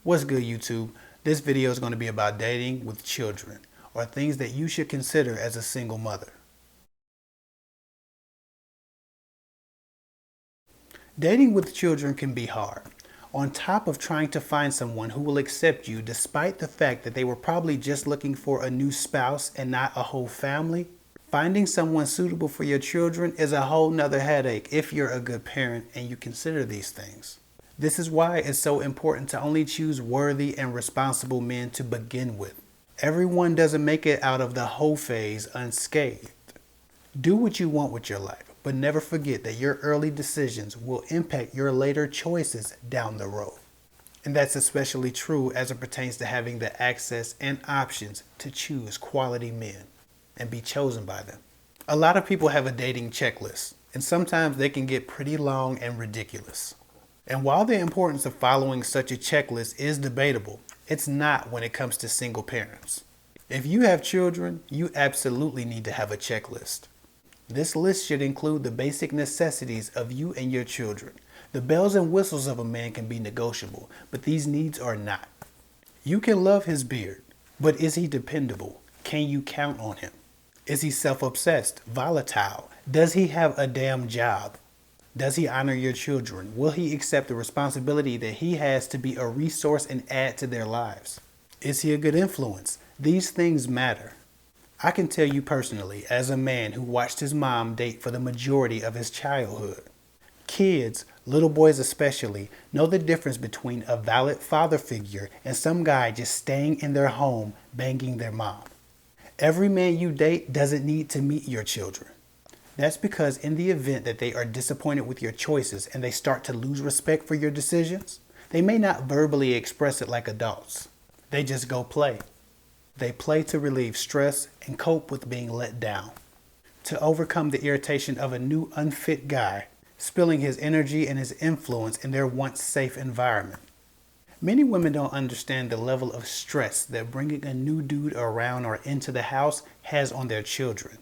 What's good, YouTube? This video is going to be about dating with children, or things that you should consider as a single mother. Dating with children can be hard. On top of trying to find someone who will accept you despite the fact that they were probably just looking for a new spouse and not a whole family, finding someone suitable for your children is a whole nother headache if you're a good parent and you consider these things. This is why it's so important to only choose worthy and responsible men to begin with. Everyone doesn't make it out of the hophase unscathed. Do what you want with your life, but never forget that your early decisions will impact your later choices down the road. And that's especially true as it pertains to having the access and options to choose quality men and be chosen by them. A lot of people have a dating checklist, and sometimes they can get pretty long and ridiculous. And while the importance of following such a checklist is debatable, it's not when it comes to single parents. If you have children, you absolutely need to have a checklist. This list should include the basic necessities of you and your children. The bells and whistles of a man can be negotiable, but these needs are not. You can love his beard, but is he dependable? Can you count on him? Is he self-obsessed, volatile? Does he have a damn job? Does he honor your children? Will he accept the responsibility that he has to be a resource and add to their lives? Is he a good influence? These things matter. I can tell you personally, as a man who watched his mom date for the majority of his childhood. Kids, little boys especially, know the difference between a valid father figure and some guy just staying in their home banging their mom. Every man you date doesn't need to meet your children. That's because in the event that they are disappointed with your choices and they start to lose respect for your decisions, they may not verbally express it like adults. They just go play. They play to relieve stress and cope with being let down, to overcome the irritation of a new unfit guy, spilling his energy and his influence in their once safe environment. Many women don't understand the level of stress that bringing a new dude around or into the house has on their children.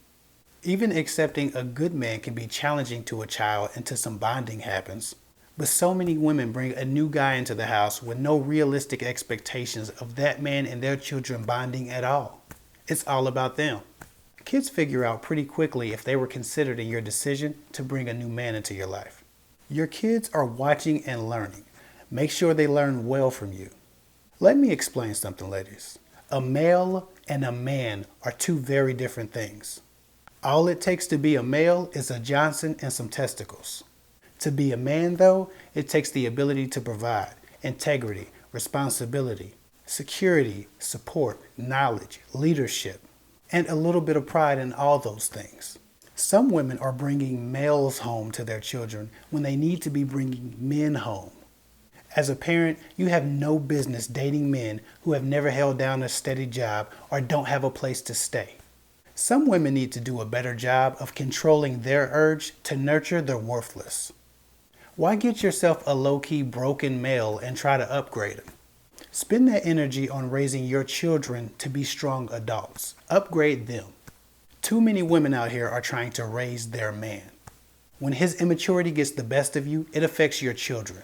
Even accepting a good man can be challenging to a child until some bonding happens. But so many women bring a new guy into the house with no realistic expectations of that man and their children bonding at all. It's all about them. Kids figure out pretty quickly if they were considered in your decision to bring a new man into your life. Your kids are watching and learning. Make sure they learn well from you. Let me explain something, ladies. A male and a man are two very different things. All it takes to be a male is a Johnson and some testicles. To be a man, though, it takes the ability to provide, integrity, responsibility, security, support, knowledge, leadership, and a little bit of pride in all those things. Some women are bringing males home to their children when they need to be bringing men home. As a parent, you have no business dating men who have never held down a steady job or don't have a place to stay. Some women need to do a better job of controlling their urge to nurture the worthless. Why get yourself a low-key broken male and try to upgrade him? Spend that energy on raising your children to be strong adults. Upgrade them. Too many women out here are trying to raise their man. When his immaturity gets the best of you, it affects your children.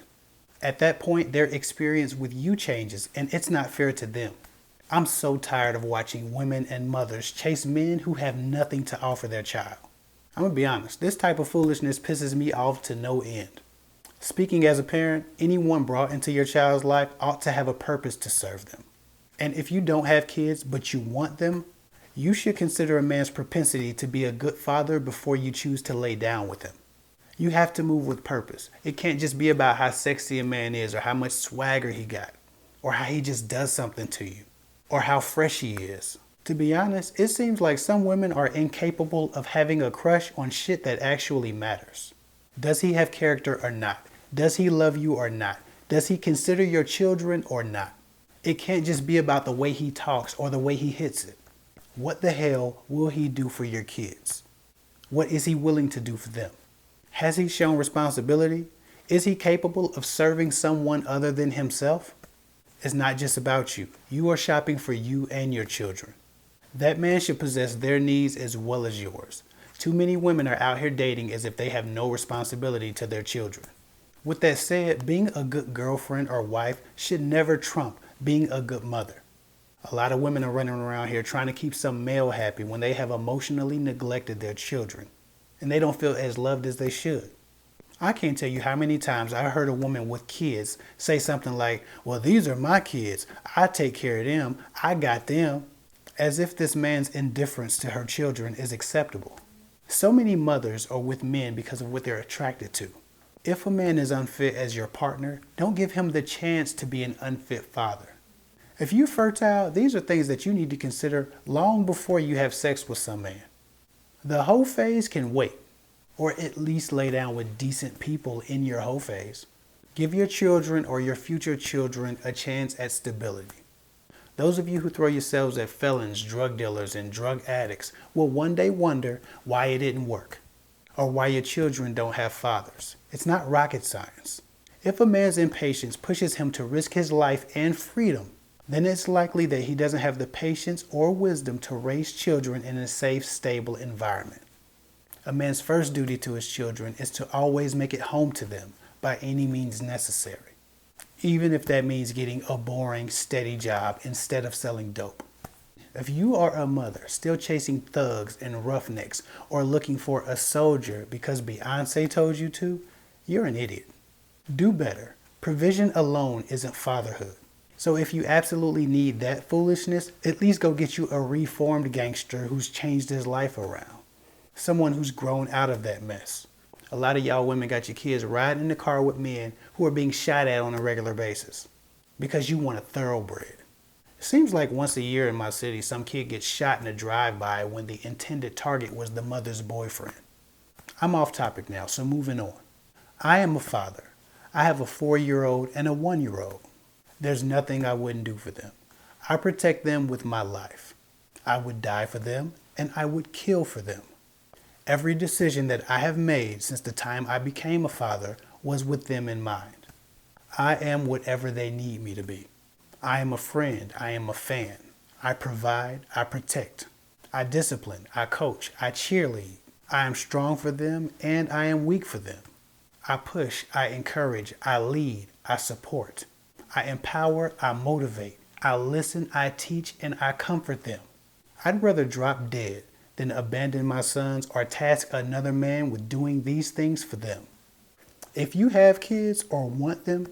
At that point, their experience with you changes, and it's not fair to them. I'm so tired of watching women and mothers chase men who have nothing to offer their child. I'm gonna be honest, this type of foolishness pisses me off to no end. Speaking as a parent, anyone brought into your child's life ought to have a purpose to serve them. And if you don't have kids but you want them, you should consider a man's propensity to be a good father before you choose to lay down with him. You have to move with purpose. It can't just be about how sexy a man is or how much swagger he got or how he just does something to you or how fresh he is. To be honest, it seems like some women are incapable of having a crush on shit that actually matters. Does he have character or not? Does he love you or not? Does he consider your children or not? It can't just be about the way he talks or the way he hits it. What the hell will he do for your kids? What is he willing to do for them? Has he shown responsibility? Is he capable of serving someone other than himself? It's not just about you. You are shopping for you and your children. That man should possess their needs as well as yours. Too many women are out here dating as if they have no responsibility to their children. With that said, being a good girlfriend or wife should never trump being a good mother. A lot of women are running around here trying to keep some male happy when they have emotionally neglected their children and they don't feel as loved as they should. I can't tell you how many times I heard a woman with kids say something like, well, these are my kids. I take care of them. I got them. As if this man's indifference to her children is acceptable. So many mothers are with men because of what they're attracted to. If a man is unfit as your partner, don't give him the chance to be an unfit father. If you're fertile, these are things that you need to consider long before you have sex with some man. The hophase can wait, or at least lay down with decent people in your hophase. Give your children or your future children a chance at stability. Those of you who throw yourselves at felons, drug dealers, and drug addicts will one day wonder why it didn't work, or why your children don't have fathers. It's not rocket science. If a man's impatience pushes him to risk his life and freedom, then it's likely that he doesn't have the patience or wisdom to raise children in a safe, stable environment. A man's first duty to his children is to always make it home to them by any means necessary, even if that means getting a boring, steady job instead of selling dope. If you are a mother still chasing thugs and roughnecks or looking for a soldier because Beyonce told you to, you're an idiot. Do better. Provision alone isn't fatherhood. So if you absolutely need that foolishness, at least go get you a reformed gangster who's changed his life around. Someone who's grown out of that mess. A lot of y'all women got your kids riding in the car with men who are being shot at on a regular basis because you want a thoroughbred. It seems like once a year in my city, some kid gets shot in a drive-by when the intended target was the mother's boyfriend. I'm off topic now, so moving on. I am a father. I have a 4-year-old and a 1-year-old. There's nothing I wouldn't do for them. I protect them with my life. I would die for them and I would kill for them. Every decision that I have made since the time I became a father was with them in mind. I am whatever they need me to be. I am a friend. I am a fan. I provide. I protect. I discipline. I coach. I cheerlead. I am strong for them and I am weak for them. I push. I encourage. I lead. I support. I empower. I motivate. I listen. I teach and I comfort them. I'd rather drop dead than abandon my sons or task another man with doing these things for them. If you have kids or want them,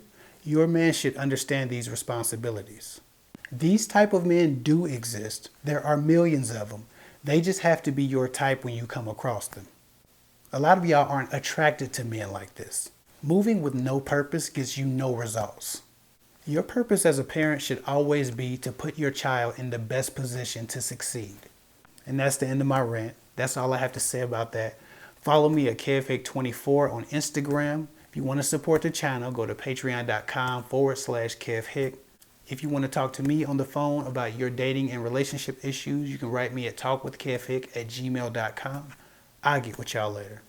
your man should understand these responsibilities. These type of men do exist. There are millions of them. They just have to be your type when you come across them. A lot of y'all aren't attracted to men like this. Moving with no purpose gets you no results. Your purpose as a parent should always be to put your child in the best position to succeed. And that's the end of my rant. That's all I have to say about that. Follow me at KevHick24 on Instagram. If you want to support the channel, go to patreon.com/KevHick. If you want to talk to me on the phone about your dating and relationship issues, you can write me at talkwithkevhick@gmail.com. I'll get with y'all later.